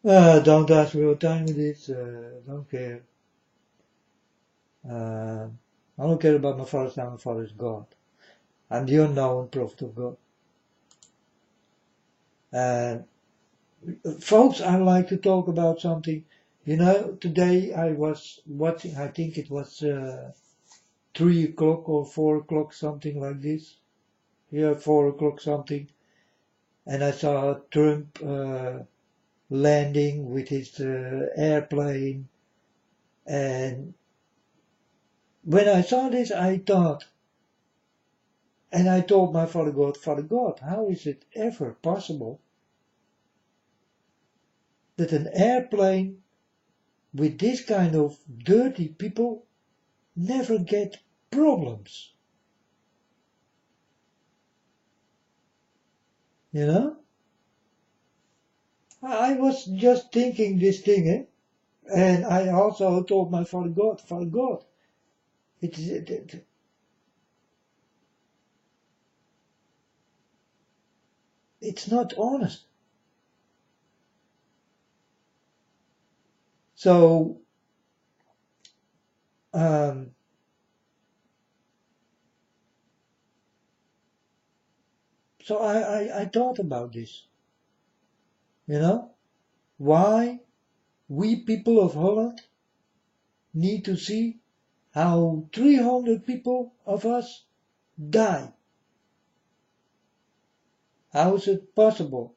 Don't ask me what time it is. Don't care. I don't care about my father's name. My father is God. I'm the unknown prophet of God. And folks, I like to talk about something. You know, today I was watching, I think it was 3 o'clock or 4 o'clock, something like this. Yeah, 4 o'clock something. And I saw Trump landing with his airplane. And when I saw this, I thought, and I told my Father God, how is it ever possible that an airplane with this kind of dirty people never get problems? You know? I was just thinking this thing, and I also told my Father God, it's not honest. So, so I thought about this, you know, why we people of Holland need to see how 300 people of us die. How is it possible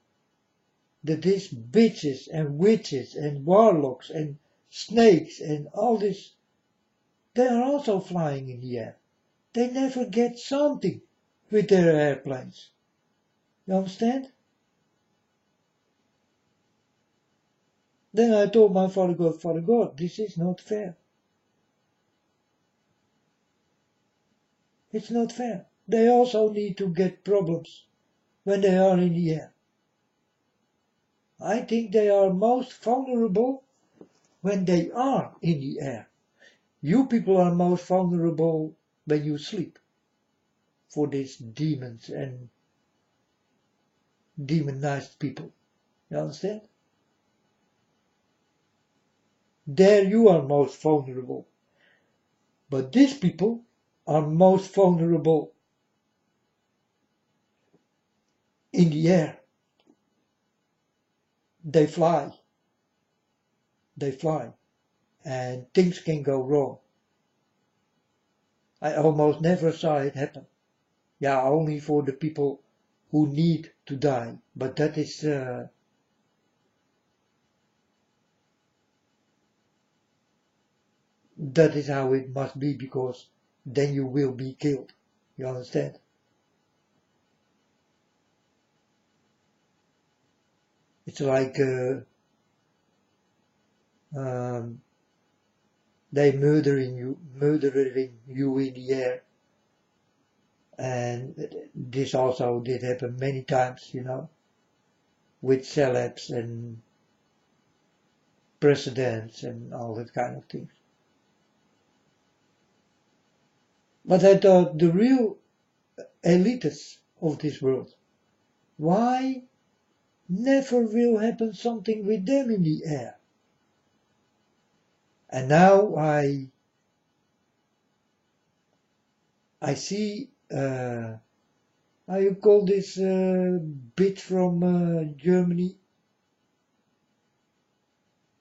that these bitches and witches and warlocks and snakes and all this, they are also flying in the air. They never get something with their airplanes. You understand? Then I told my Father God, this is not fair. It's not fair. They also need to get problems when they are in the air. I think they are most vulnerable when they are in the air. You people are most vulnerable when you sleep for these demons and demonized people. You understand? There you are most vulnerable. But these people are most vulnerable in the air. They fly. And things can go wrong. I almost never saw it happen. Yeah, only for the people who need to die. But that is how it must be, because then you will be killed. You understand? It's like they murdering you in the air. And this also did happen many times, you know, with celebs and presidents and all that kind of things. But I thought the real elites of this world, why never will happen something with them in the air? And now I see, how you call this bitch from Germany?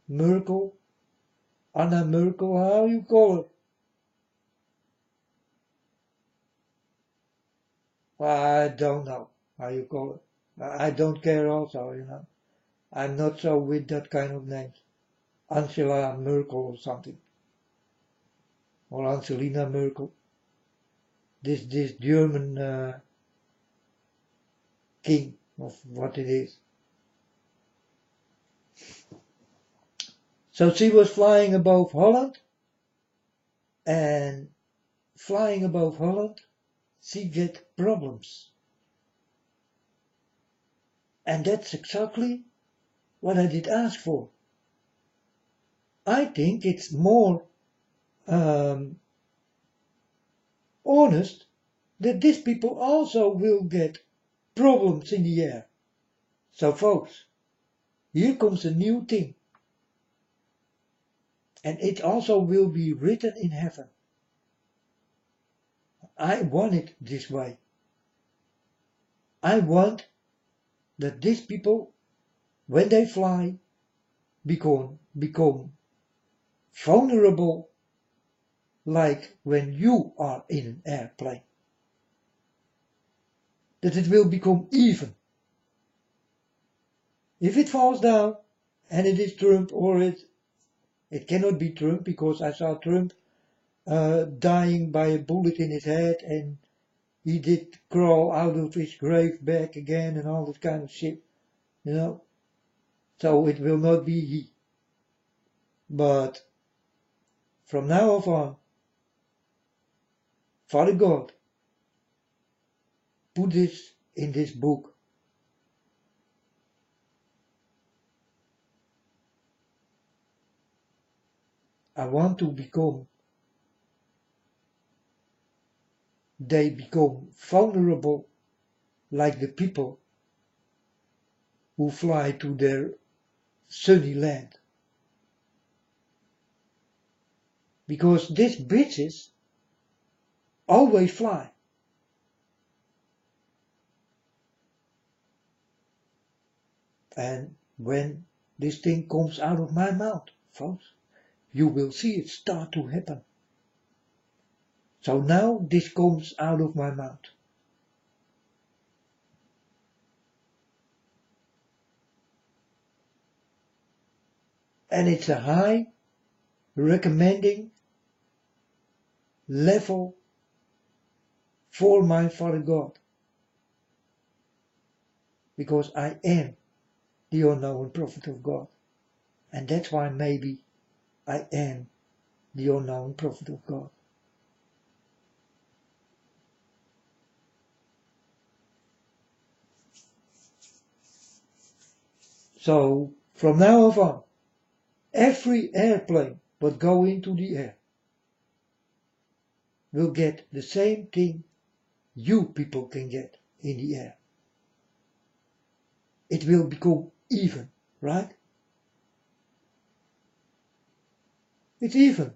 Merkel? Anna Merkel, how you call her? I don't know how you call it. I don't care also, you know. I'm not so with that kind of names. Angela Merkel or something. Or Angelina Merkel. This German king of what it is. So she was flying above Holland, and flying above Holland, she get problems. And that's exactly what I did ask for. I think it's more honest that these people also will get problems in the air. So folks, here comes a new thing. And it also will be written in heaven. I want it this way. I want that these people, when they fly, become vulnerable, like when you are in an airplane. That it will become even. If it falls down, and it is Trump, or it cannot be Trump, because I saw Trump dying by a bullet in his head, and he did crawl out of his grave back again, and all that kind of shit, you know. So it will not be he. But from now on, Father God, put this in this book. I want to they become vulnerable like the people who fly to their sunny land. Because these bitches always fly. And when this thing comes out of my mouth, folks, you will see it start to happen. So now this comes out of my mouth. And it's a high recommending level for my Father God. Because I am the unknown prophet of God. And that's why maybe I am the unknown prophet of God. So from now on, every airplane that go into the air will get the same thing you people can get in the air. It will become even, right? It's even.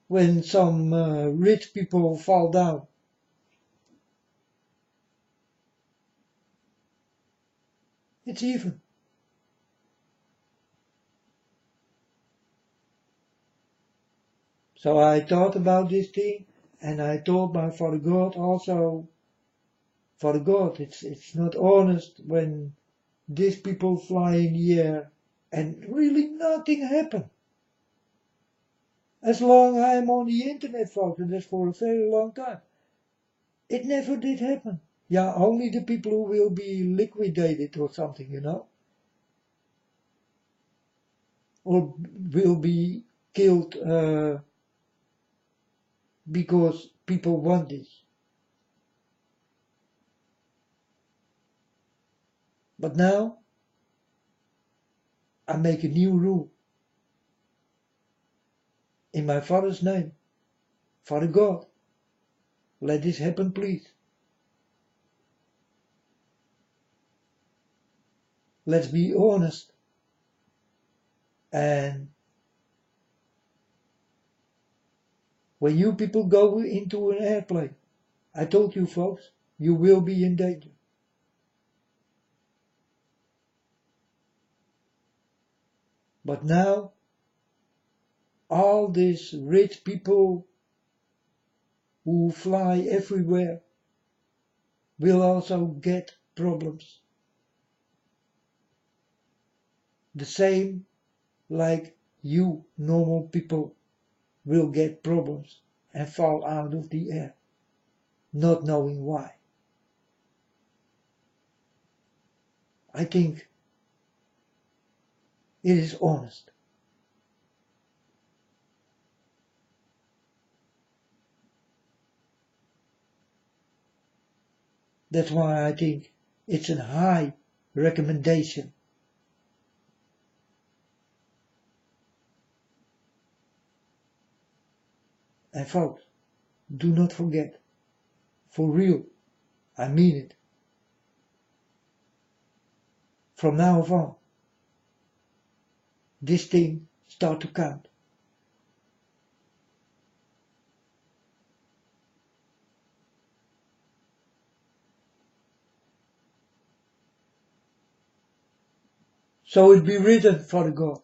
When some rich people fall down, it's even. So I thought about this thing, and I told my Father God also, Father God, it's not honest when these people fly in the air and really nothing happens. As long as I'm on the internet, folks, and that's for a very long time, it never did happen. Yeah, only the people who will be liquidated or something, you know, or will be killed because people want this. But now, I make a new rule. In my Father's name, Father God, let this happen, please. Let's be honest. And when you people go into an airplane, I told you folks, you will be in danger. But now, all these rich people who fly everywhere will also get problems. The same like you normal people will get problems and fall out of the air, not knowing why. I think it is honest. That's why I think it's a high recommendation. And folks, do not forget, for real, I mean it. From now on, this thing start to count. So it be written, Father God.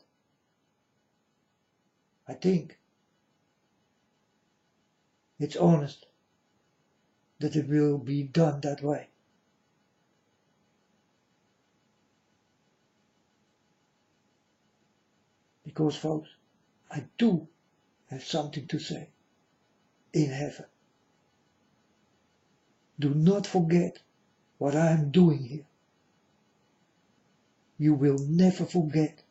I think it's honest that it will be done that way. Because folks, I do have something to say in heaven. Do not forget what I am doing here. You will never forget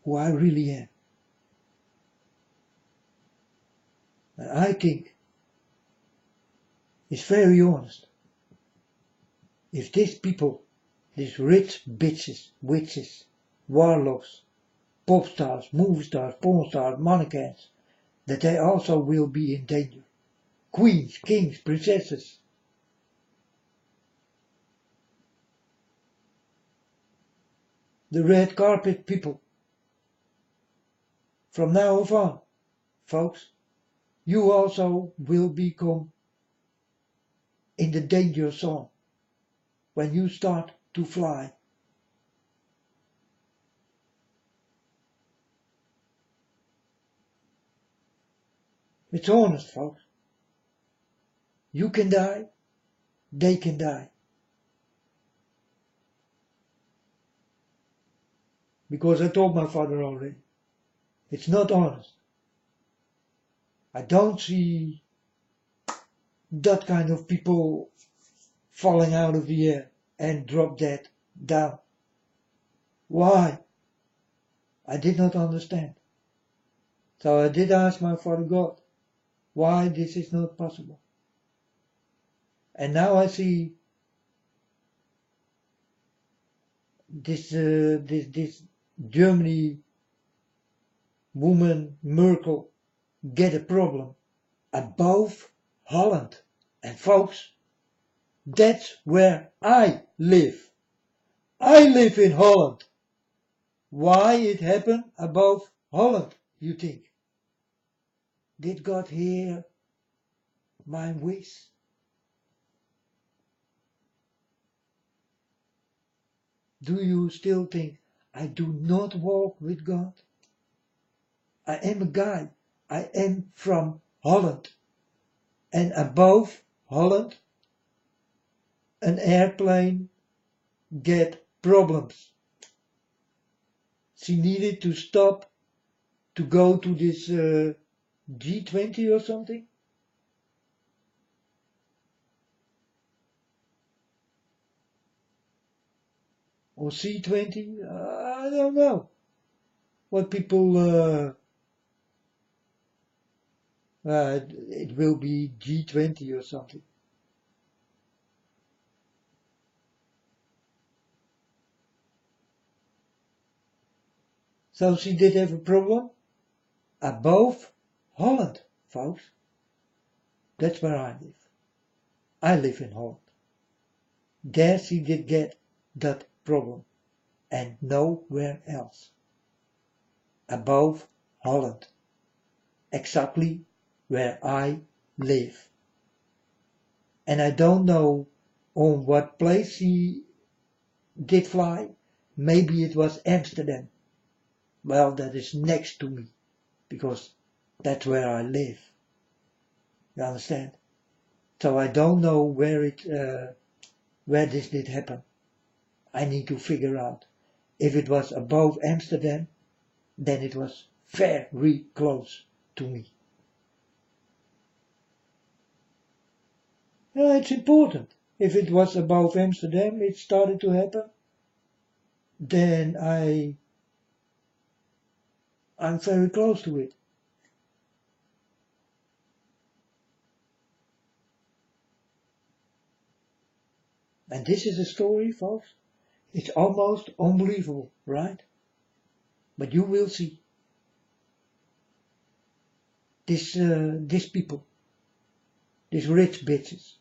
who I really am. And I think it's very honest. If these people, these rich bitches, witches, warlocks, pop stars, movie stars, porn stars, mannequins, that they also will be in danger. Queens, kings, princesses. The red carpet people. From now on, folks, you also will become in the danger zone when you start to fly. It's honest, folks. You can die, they can die. Because I told my father already, it's not honest. I don't see that kind of people falling out of the air and drop dead down. Why? I did not understand. So I did ask my Father God why this is not possible. And now I see this Germany woman Merkel get a problem above Holland. And folks, that's where I live. I live in Holland. Why it happened above Holland, you think? Did God hear my wish? Do you still think I do not walk with God? I am a guy. I am from Holland. And above Holland, an airplane get problems. She needed to stop to go to this G20 or something. Or C20, I don't know what people, it will be G20 or something. So she did have a problem above Holland, folks. That's where I live. I live in Holland. There she did get that problem, and nowhere else. Above Holland. Exactly where I live. And I don't know on what place she did fly. Maybe it was Amsterdam. Well, that is next to me, because that's where I live. You understand? So I don't know where this did happen. I need to figure out. If it was above Amsterdam, then it was very close to me. Yeah, it's important. If it was above Amsterdam, it started to happen, then I'm very close to it. And this is a story, folks. It's almost unbelievable, right? But you will see. These people, these rich bitches,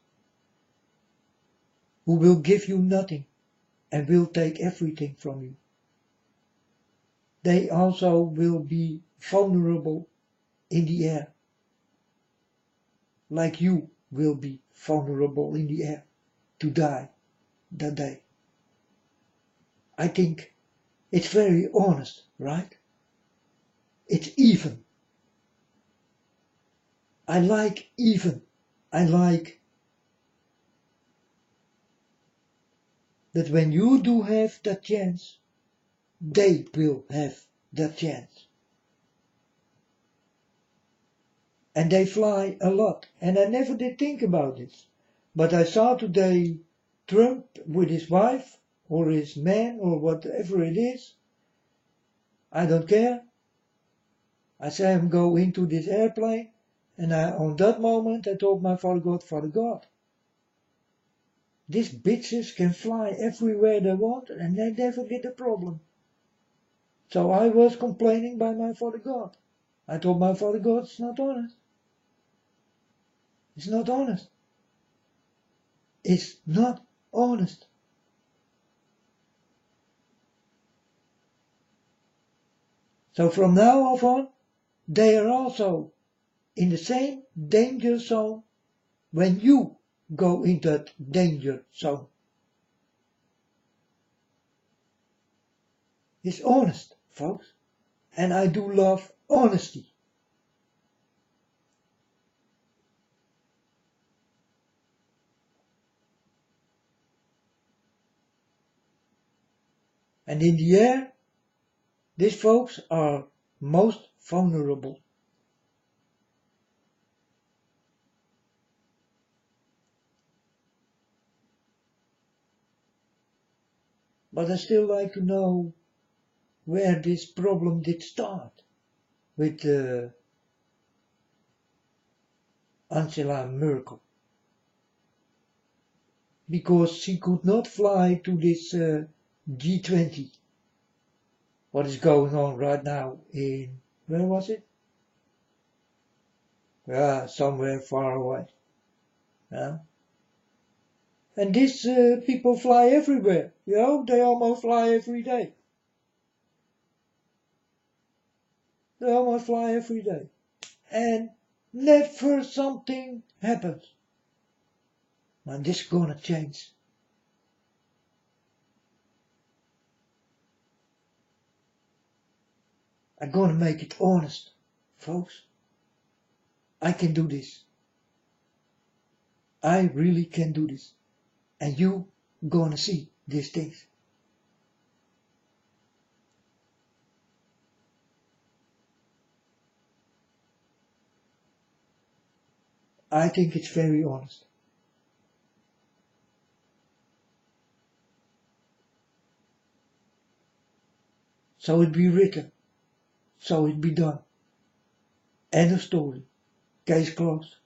who will give you nothing and will take everything from you. they also will be vulnerable in the air. Like you will be vulnerable in the air to die that day. I think it's very honest, right? It's even. I like even. I like that when you do have that chance, they will have that chance. And they fly a lot. And I never did think about this. But I saw today Trump with his wife, or his man, or whatever it is. I don't care. I saw him go into this airplane. And on that moment I told my Father God, these bitches can fly everywhere they want and they never get a problem. So I was complaining by my Father God. I told my Father God, it's not honest. It's not honest. It's not honest. So from now on, they are also in the same danger zone when you go in that danger zone. It's honest, folks. And I do love honesty. And in the air, these folks are most vulnerable. But I still like to know where this problem did start with Angela Merkel. Because she could not fly to this G20. What is going on right now in, where was it? Yeah, somewhere far away. Yeah. And these people fly everywhere, you know, they almost fly every day. They almost fly every day. And never something happens. And this is gonna change. I'm gonna make it honest, folks. I can do this. I really can do this. And you gonna see these things. I think it's very honest. So it be written. So it be done. End of story. Case closed.